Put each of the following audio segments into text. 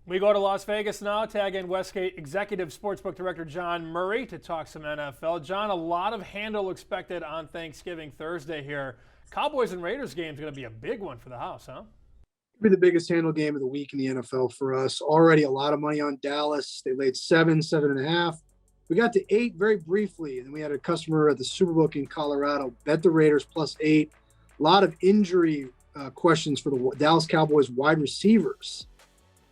We go to Las Vegas now, tag in Westgate Executive Sportsbook Director John Murray to talk some NFL. John, a lot of handle expected on Thanksgiving Thursday here. Cowboys and Raiders game is going to be a big one for the house, huh? Be the biggest handle game of the week in the NFL for us. Already a lot of money on Dallas. They laid 7.5. We got to 8 very briefly, and then we had a customer at the SuperBook in Colorado bet the Raiders +8. A lot of injury questions for the Dallas Cowboys wide receivers.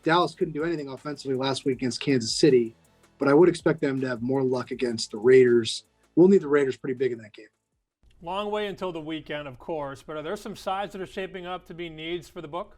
Dallas couldn't do anything offensively last week against Kansas City, but I would expect them to have more luck against the Raiders. We'll need the Raiders pretty big in that game. Long way until the weekend, of course, but are there some sides that are shaping up to be needs for the book?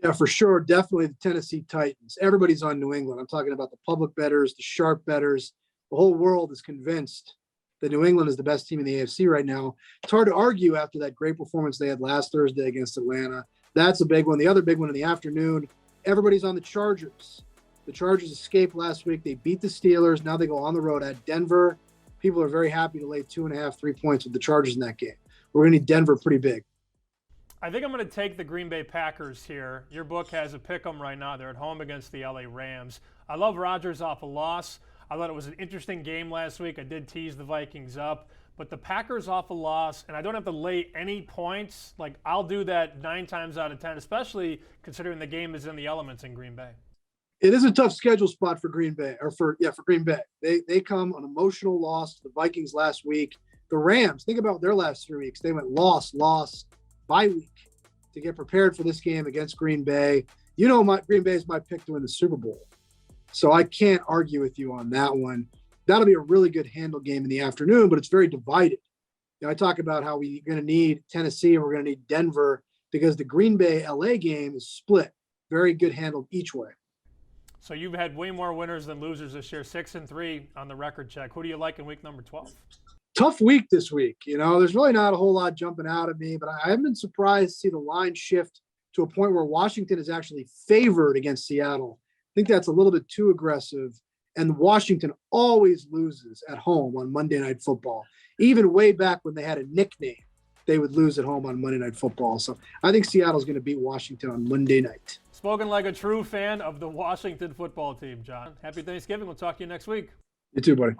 Yeah, for sure. Definitely the Tennessee Titans. Everybody's on New England. I'm talking about the public bettors, the sharp bettors. The whole world is convinced that New England is the best team in the AFC right now. It's hard to argue after that great performance they had last Thursday against Atlanta. That's a big one. The other big one in the afternoon, everybody's on the Chargers. The Chargers escaped last week. They beat the Steelers. Now they go on the road at Denver. People are very happy to lay 2.5, 3 points with the Chargers in that game. We're going to need Denver pretty big. I think I'm going to take the Green Bay Packers here. Your book has a pick 'em right now. They're at home against the LA Rams. I love Rodgers off a loss. I thought it was an interesting game last week. I did tease the Vikings up. But the Packers off a loss, and I don't have to lay any points. Like, I'll do that 9 times out of 10, especially considering the game is in the elements in Green Bay. It is a tough schedule spot for Green Bay, for Green Bay. They come an emotional loss to the Vikings last week. The Rams, think about their last 3 weeks. They went loss, bye week to get prepared for this game against Green Bay. You know, Green Bay is my pick to win the Super Bowl. So I can't argue with you on that one. That'll be a really good handle game in the afternoon, but it's very divided. You know, I talk about how we're going to need Tennessee and we're going to need Denver because the Green Bay LA game is split. Very good handle each way. So you've had way more winners than losers this year, 6-3 on the record check. Who do you like in week number 12? Tough week this week. You know, there's really not a whole lot jumping out at me, but I haven't been surprised to see the line shift to a point where Washington is actually favored against Seattle. I think that's a little bit too aggressive. And Washington always loses at home on Monday Night Football. Even way back when they had a nickname, they would lose at home on Monday Night Football. So I think Seattle's going to beat Washington on Monday night. Spoken like a true fan of the Washington football team, John. Happy Thanksgiving. We'll talk to you next week. You too, buddy.